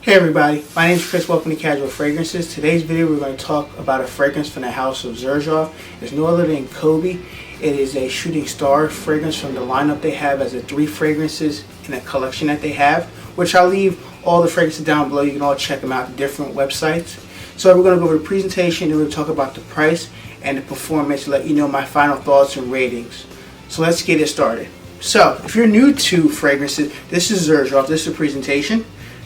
Hey everybody, my name is Chris. Welcome to Casual Fragrances. Today's video we're going to talk about a fragrance from the house of Xerjoff. It's no other than Kobe. It is a shooting star fragrance from the lineup they have as the 3 fragrances in a collection that they have, which I'll leave all the fragrances down below. You can all check them out at different websites. So we're going to go over the presentation and we're going to talk about the price and the performance to let you know my final thoughts and ratings. So let's get it started. So if you're new to fragrances, this is Xerjoff. This is the presentation.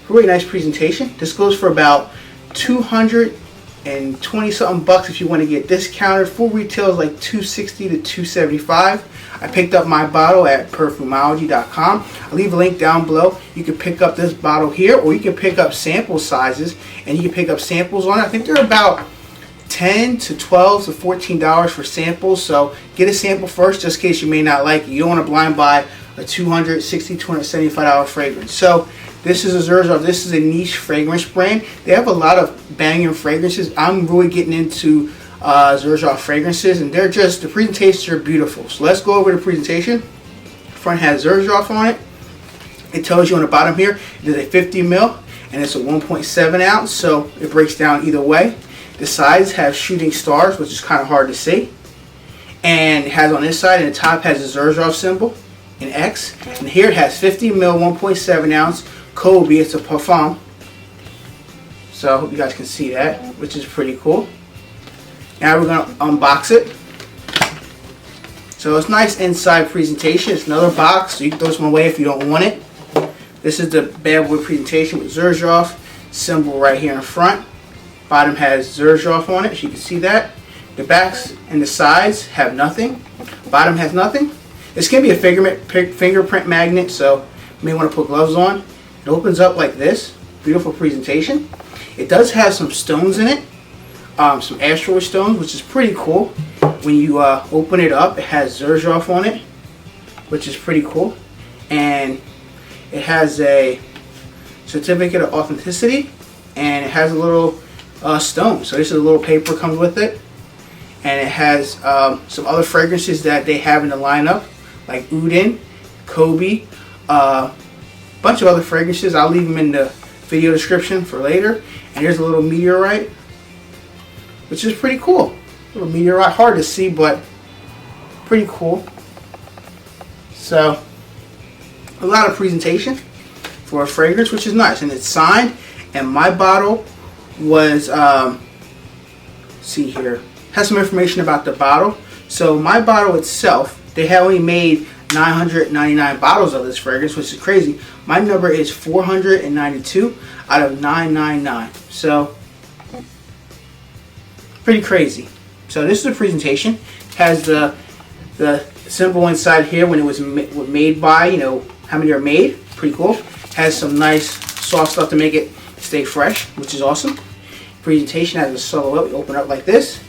Really nice presentation. This goes for about 220 something bucks if you want to get discounted. Full retail is like 260 to 275. I picked up my bottle at perfumology.com. I'll leave a link down below. You can pick up this bottle here, or you can pick up sample sizes, and you can pick up samples on it. I think they're about $10 to $12 to $14 for samples. So get a sample first, just in case you may not like it. You don't want to blind buy a $260, $275 fragrance. So this is a Xerjoff. This is a niche fragrance brand. They have a lot of banging fragrances. I'm really getting into Xerjoff fragrances, and they're just, the presentations are beautiful. So let's go over the presentation. Front has Xerjoff on it. It tells you on the bottom here, it is a 50 ml and it's a 1.7 ounce, so it breaks down either way. The sides have shooting stars, which is kind of hard to see. And it has on this side, and the top has a Xerjoff symbol, an X. And here it has 50 ml, 1.7 ounce. Kobe, it's a parfum. So I hope you guys can see that, which is pretty cool. Now we're going to unbox it. So it's nice inside presentation. It's another box, so you can throw this one away if you don't want it. This is the bad boy presentation with Xerjoff symbol right here in front. Bottom has Xerjoff on it, as you can see that. The backs and the sides have nothing. Bottom has nothing. This can be a fingerprint magnet, so you may want to put gloves on. It opens up like this. Beautiful presentation. It does have some stones in it, some asteroid stones, which is pretty cool. When you open it up, it has Xerjoff on it, which is pretty cool. And it has a certificate of authenticity, and it has a little stone. So this is a little paper comes with it, and it has some other fragrances that they have in the lineup, like Udin, Kobe, bunch of other fragrances. I'll leave them in the video description for later. And here's a little meteorite, which is pretty cool. A little meteorite, hard to see, but pretty cool. So a lot of presentation for a fragrance, which is nice, and it's signed. And my bottle was see here, has some information about the bottle. So my bottle itself, they have only made 999 bottles of this fragrance, which is crazy. My number is 492 out of 999. So pretty crazy. So this is the presentation. Has the symbol inside here when it was made by, you know, how many are made. Pretty cool. Has some nice soft stuff to make it stay fresh, which is awesome. Presentation has a silhouette. We open up like this,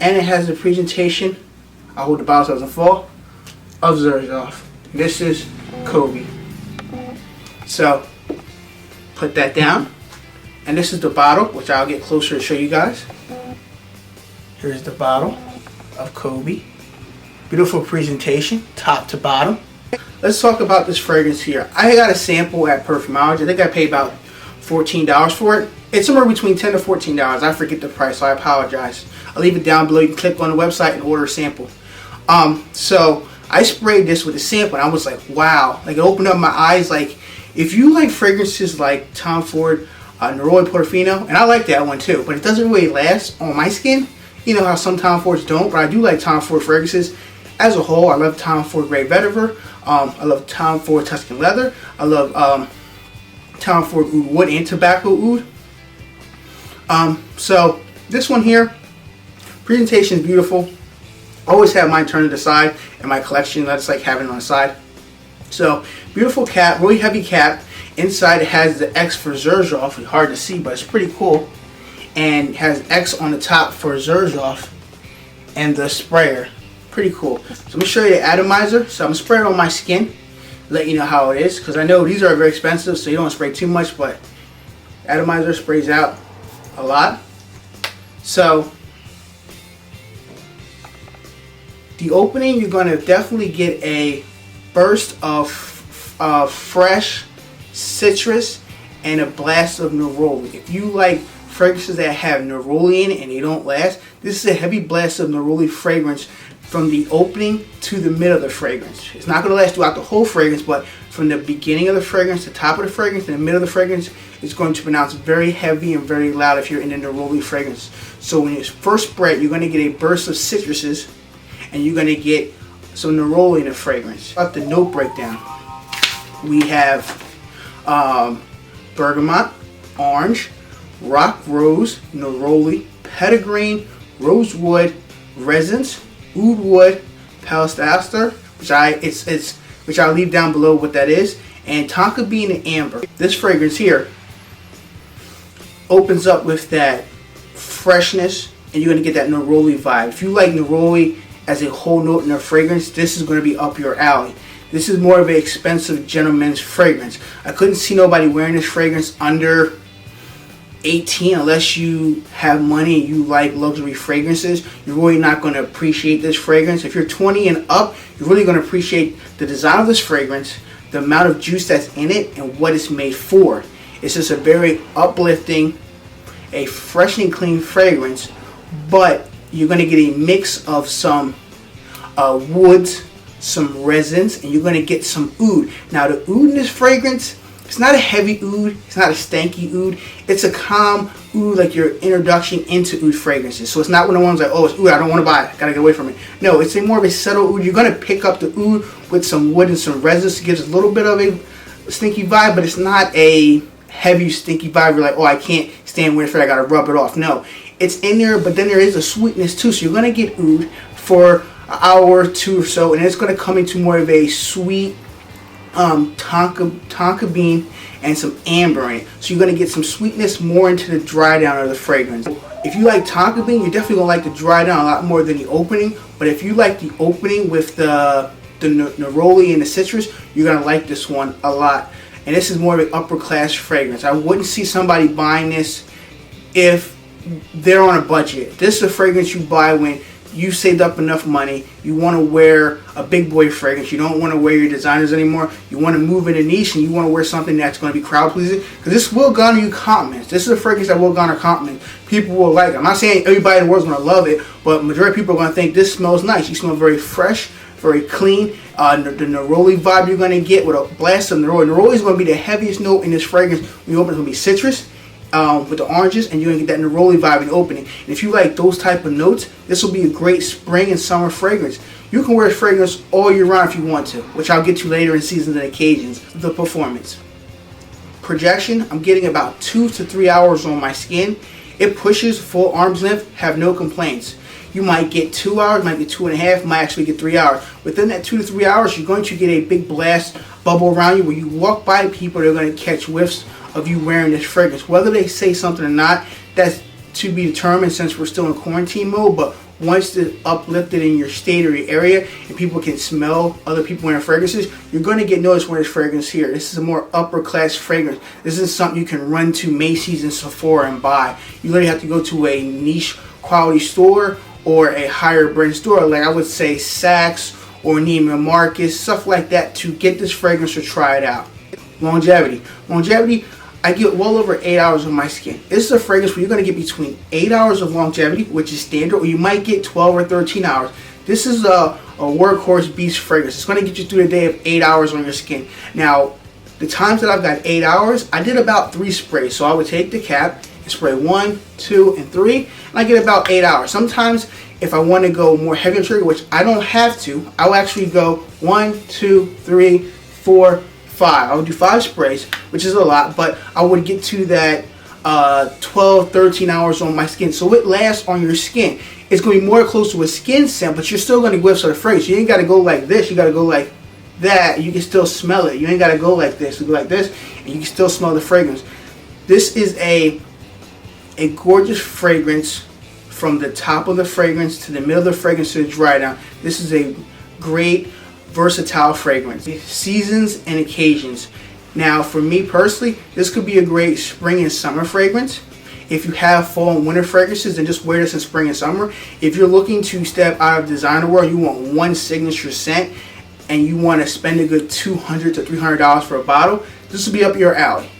and it has the presentation. I hold the bottle so it doesn't fall. Of Xerjoff. This is Kobe. So put that down, and this is the bottle, which I'll get closer to show you guys. Here's the bottle of Kobe. Beautiful presentation, top to bottom. Let's talk about this fragrance here. I got a sample at Perfumology. I think I paid about $14 for it. It's somewhere between $10 to $14. I forget the price, so I apologize. I'll leave it down below. You can click on the website and order a sample. So I sprayed this with a sample, and I was like, wow. Like, it opened up my eyes. Like, if you like fragrances like Tom Ford, Neroli Portofino, and I like that one too, but it doesn't really last on my skin. You know how some Tom Fords don't, but I do like Tom Ford fragrances as a whole. I love Tom Ford Grey Vetiver. I love Tom Ford Tuscan Leather. I love Tom Ford Oud Wood and Tobacco Oud. So this one here, presentation is beautiful. Always have mine turned to the side in my collection. I just like having it on the side. So beautiful cap, really heavy cap. Inside it has the X for Xerjoff. It's hard to see, but it's pretty cool. And it has X on the top for Xerjoff and the sprayer. Pretty cool. So I'm gonna show you the atomizer. So I'm gonna spray it on my skin, let you know how it is, because I know these are very expensive, so you don't want to spray too much, but atomizer sprays out a lot. So the opening, you're going to definitely get a burst of fresh citrus and a blast of Neroli. If you like fragrances that have Neroli in it and they don't last, this is a heavy blast of Neroli fragrance from the opening to the middle of the fragrance. It's not going to last throughout the whole fragrance, but from the beginning of the fragrance, the top of the fragrance, and the middle of the fragrance, it's going to pronounce very heavy and very loud if you're in the Neroli fragrance. So when you first spray it, you're going to get a burst of citruses, and you're going to get some Neroli in the fragrance. About the note breakdown, we have bergamot, orange, rock rose, neroli, petitgrain, rosewood, resins, oud wood, palastaster, which I'll leave down below what that is, and tonka bean and amber. This fragrance here opens up with that freshness, and you're going to get that neroli vibe. If you like neroli as a whole note in a fragrance, this is going to be up your alley. This is more of an expensive gentleman's fragrance. I couldn't see nobody wearing this fragrance under 18 unless you have money and you like luxury fragrances. You're really not going to appreciate this fragrance. If you're 20 and up, you're really going to appreciate the design of this fragrance, the amount of juice that's in it, and what it's made for. It's just a very uplifting, a fresh and clean fragrance, but you're going to get a mix of some woods, some resins, and you're going to get some oud. Now the oud in this fragrance, it's not a heavy oud, it's not a stanky oud, it's a calm oud, like your introduction into oud fragrances. So it's not one of the ones like, oh, it's oud, I don't want to buy it, gotta get away from it. No, it's a more of a subtle oud. You're going to pick up the oud with some wood and some resins to give us a little bit of a stinky vibe, but it's not a heavy stinky vibe. You're like, oh, I can't stand wearing it, I gotta rub it off. No, it's in there, but then there is a sweetness too. So you're going to get oud for an hour or two or so, and it's going to come into more of a sweet tonka bean and some amber in it. So you're going to get some sweetness more into the dry down of the fragrance. If you like tonka bean, you're definitely going to like the dry down a lot more than the opening. But if you like the opening with the neroli and the citrus, you're going to like this one a lot. And this is more of an upper class fragrance. I wouldn't see somebody buying this if they're on a budget. This is a fragrance you buy when you saved up enough money, you want to wear a big boy fragrance, you don't want to wear your designers anymore, you want to move in a niche, and you want to wear something that's going to be crowd pleasing, because this will garner you compliments. This is a fragrance that will garner compliments. People will like it. I'm not saying everybody in the world is going to love it, but majority of people are going to think this smells nice. You smell very fresh, very clean. The neroli vibe you're going to get with a blast of neroli. Neroli is going to be the heaviest note in this fragrance. When you open it, it's going to be citrus. With the oranges, and you're going to get that neroli vibe in the opening. And if you like those type of notes, this will be a great spring and summer fragrance. You can wear this fragrance all year round if you want to, which I'll get to later in seasons and occasions. The performance. Projection, I'm getting about 2 to 3 hours on my skin. It pushes full arm's length, have no complaints. You might get 2 hours, might get 2.5, might actually get 3 hours. Within that 2 to 3 hours, you're going to get a big blast bubble around you where you walk by people, they're going to catch whiffs of you wearing this fragrance. Whether they say something or not, that's to be determined since we're still in quarantine mode, but once it's uplifted in your state or your area and people can smell other people wearing fragrances, you're going to get noticed wearing this fragrance here. This is a more upper class fragrance. This is something you can run to Macy's and Sephora and buy. You literally have to go to a niche quality store or a higher brand store, like I would say Saks or Neiman Marcus, stuff like that, to get this fragrance or try it out. Longevity, I get well over 8 hours on my skin. This is a fragrance where you're going to get between 8 hours of longevity, which is standard, or you might get 12 or 13 hours. This is a workhorse beast fragrance. It's going to get you through the day of 8 hours on your skin. Now, the times that I've got 8 hours, I did about 3 sprays. So I would take the cap and spray 1, 2, and 3, and I get about 8 hours. Sometimes, if I want to go more heavy on trigger, which I don't have to, I'll actually go 1, 2, 3, 4, 5. I would do 5 sprays, which is a lot, but I would get to that 12, 13 hours on my skin. So it lasts on your skin. It's going to be more close to a skin scent, but you're still going to whiff of the fragrance. You ain't got to go like this. You got to go like that. You can still smell it. You ain't got to go like this. You go like this, and you can still smell the fragrance. This is a gorgeous fragrance from the top of the fragrance to the middle of the fragrance to the dry down. This is a great versatile fragrance. Seasons and occasions. Now for me personally, this could be a great spring and summer fragrance. If you have fall and winter fragrances, then just wear this in spring and summer. If you're looking to step out of designer world, you want one signature scent and you want to spend a good $200 to $300 for a bottle, this will be up your alley.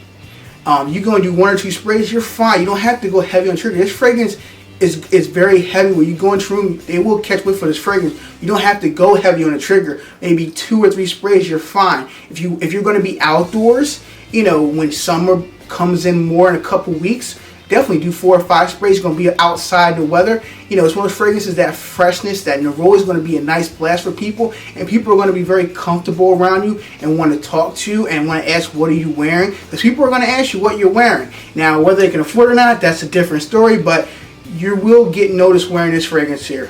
You're going to do 1 or 2 sprays, you're fine. You don't have to go heavy on trigger. This fragrance is very heavy. When you go into a room, they will catch whiff for this fragrance. You don't have to go heavy on the trigger. Maybe 2 or 3 sprays, you're fine. If you're going to be outdoors, you know, when summer comes in more in a couple weeks, definitely do 4 or 5 sprays. You're going to be outside the weather. You know, it's one of those fragrances, that freshness, that Neroli is going to be a nice blast for people. And people are going to be very comfortable around you and want to talk to you and want to ask, what are you wearing? Because people are going to ask you what you're wearing. Now, whether they can afford it or not, that's a different story. But you will get noticed wearing this fragrance here.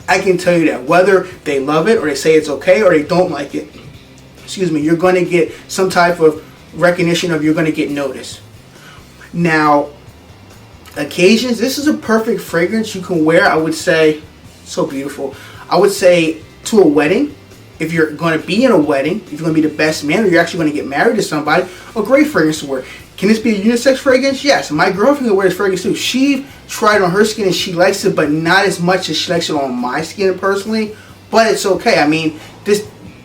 I can tell you that. Whether they love it or they say it's okay or they don't like it, excuse me, you're going to get some type of recognition of, you're going to get noticed. Now, occasions, this is a perfect fragrance you can wear. I would say, so beautiful. I would say to a wedding. If you're going to be in a wedding, if you're going to be the best man, or you're actually going to get married to somebody, a great fragrance to wear. Can this be a unisex fragrance? Yes. My girlfriend can wear this fragrance too. She tried it on her skin and she likes it, but not as much as she likes it on my skin personally. But it's okay. I mean,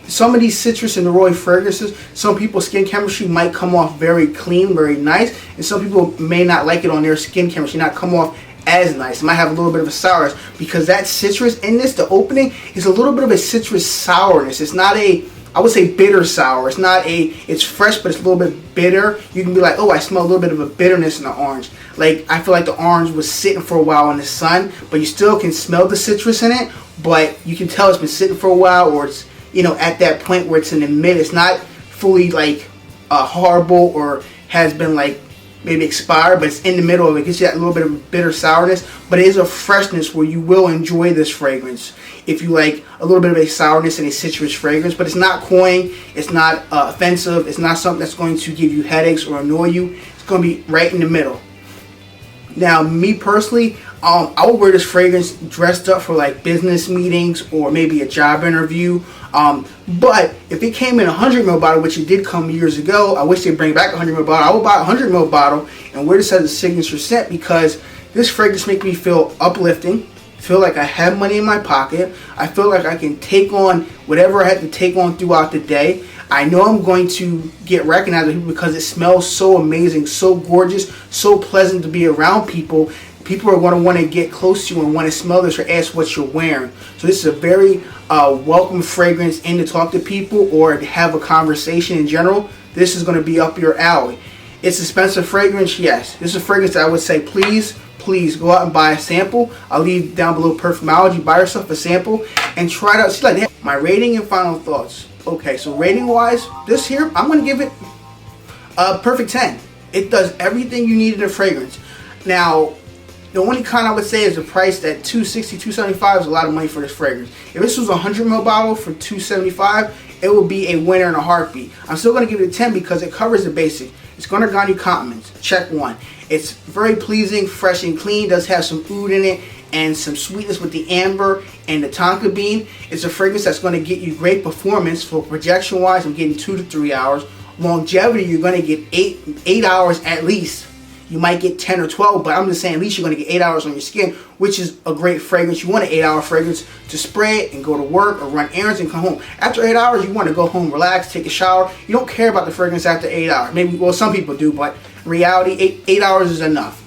some of these citrus and Neroli fragrances, some people's skin chemistry might come off very clean, very nice, and some people may not like it on their skin chemistry, not come off as nice. It might have a little bit of a sourness, because that citrus in this, the opening, is a little bit of a citrus sourness. It's not a, I would say, bitter sour. It's not a, it's fresh, but it's a little bit bitter. You can be like, oh, I smell a little bit of a bitterness in the orange. Like, I feel like the orange was sitting for a while in the sun, but you still can smell the citrus in it, but you can tell it's been sitting for a while, or it's, you know, at that point where it's in the mid. It's not fully like horrible or has been like maybe expired, but it's in the middle of it. It gives you that little bit of bitter sourness, but it is a freshness where you will enjoy this fragrance if you like a little bit of a sourness and a citrus fragrance. But it's not cloying, it's not offensive, it's not something that's going to give you headaches or annoy you. It's going to be right in the middle. Now, me personally, I would wear this fragrance dressed up for like business meetings or maybe a job interview. But if it came in a 100 ml bottle, which it did come years ago, I wish they'd bring back a 100 ml bottle. I would buy a 100 ml bottle and wear this as a signature scent, because this fragrance makes me feel uplifting, feel like I have money in my pocket. I feel like I can take on whatever I have to take on throughout the day. I know I'm going to get recognized by people because it smells so amazing, so gorgeous, so pleasant to be around people. People are going to want to get close to you and want to smell this or ask what you're wearing. So this is a very welcome fragrance in to talk to people or to have a conversation in general. This is going to be up your alley. It's expensive fragrance, yes. This is a fragrance that I would say, please go out and buy a sample. I'll leave down below Perfumology. Buy yourself a sample and try it out. See, like, my rating and final thoughts. Okay, so rating wise, this here, I'm going to give it a perfect 10. It does everything you need in a fragrance. Now, the only con I would say is the price at $260, $275 is a lot of money for this fragrance. If this was a 100 ml bottle for $275, it would be a winner in a heartbeat. I'm still going to give it a 10 because it covers the basic. It's going to garner compliments. Check 1. It's very pleasing, fresh and clean. Does have some oud in it and some sweetness with the amber and the tonka bean. It's a fragrance that's going to get you great performance. For projection wise, I'm getting 2 to 3 hours. Longevity, you're going to get 8 hours at least. You might get 10 or 12, but I'm just saying at least you're going to get 8 hours on your skin, which is a great fragrance. You want an 8-hour fragrance to spray it and go to work or run errands and come home. After 8 hours, you want to go home, relax, take a shower. You don't care about the fragrance after 8 hours. Maybe, well, some people do, but in reality, 8 hours is enough.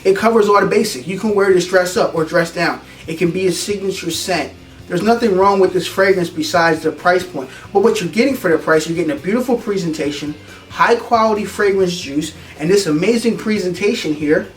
It covers all the basics. You can wear this dressed up or dressed down. It can be a signature scent. There's nothing wrong with this fragrance besides the price point. But what you're getting for the price, you're getting a beautiful presentation, high quality fragrance juice, and this amazing presentation here,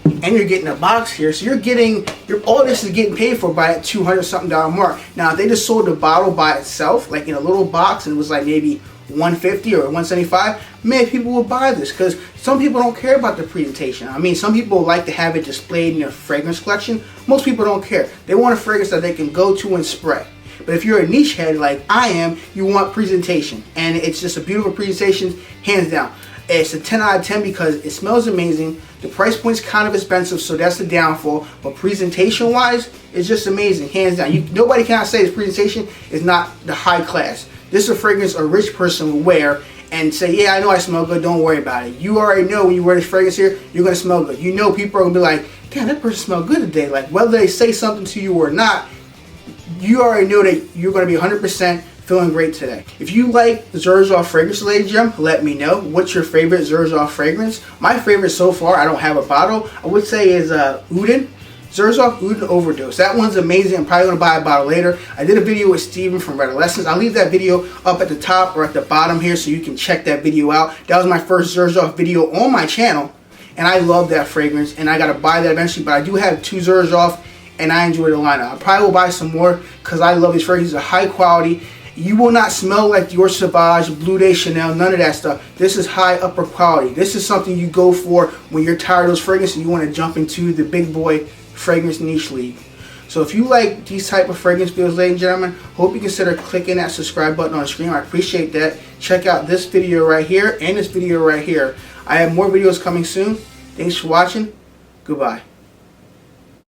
and you're getting a box here. So you're getting, all this is getting paid for by that $200 something mark. Now, if they just sold the bottle by itself, like in a little box, and it was like maybe $150 or $175, man, people will buy this, because some people don't care about the presentation. I mean, some people like to have it displayed in their fragrance collection. Most people don't care. They want a fragrance that they can go to and spray. But if you're a niche head like I am, you want presentation, and it's just a beautiful presentation, hands down. It's a 10 out of 10 because it smells amazing. The price point's kind of expensive, so that's the downfall. But presentation-wise, it's just amazing, hands down. Nobody cannot say this presentation is not the high class. This is a fragrance a rich person will wear and say, yeah, I know I smell good, don't worry about it. You already know when you wear this fragrance here, you're going to smell good. You know people are going to be like, damn, that person smells good today. Like, whether they say something to you or not, you already know that you're going to be 100% Feeling great today. If you like Xerjoff fragrance, ladies and gentlemen, let me know. What's your favorite Xerjoff fragrance? My favorite so far, I don't have a bottle, I would say is Udin. Xerjoff Udin Overdose. That one's amazing. I'm probably going to buy a bottle later. I did a video with Steven from Versatility. I'll leave that video up at the top or at the bottom here so you can check that video out. That was my first Xerjoff video on my channel, and I love that fragrance, and I got to buy that eventually, but I do have 2 Xerjoff, and I enjoy the lineup. I probably will buy some more because I love these fragrances. They're high quality. You will not smell like Dior Sauvage, Bleu de Chanel, none of that stuff. This is high upper quality. This is something you go for when you're tired of those fragrances and you want to jump into the big boy fragrance niche league. So if you like these type of fragrance videos, ladies and gentlemen, hope you consider clicking that subscribe button on the screen. I appreciate that. Check out this video right here and this video right here. I have more videos coming soon. Thanks for watching. Goodbye.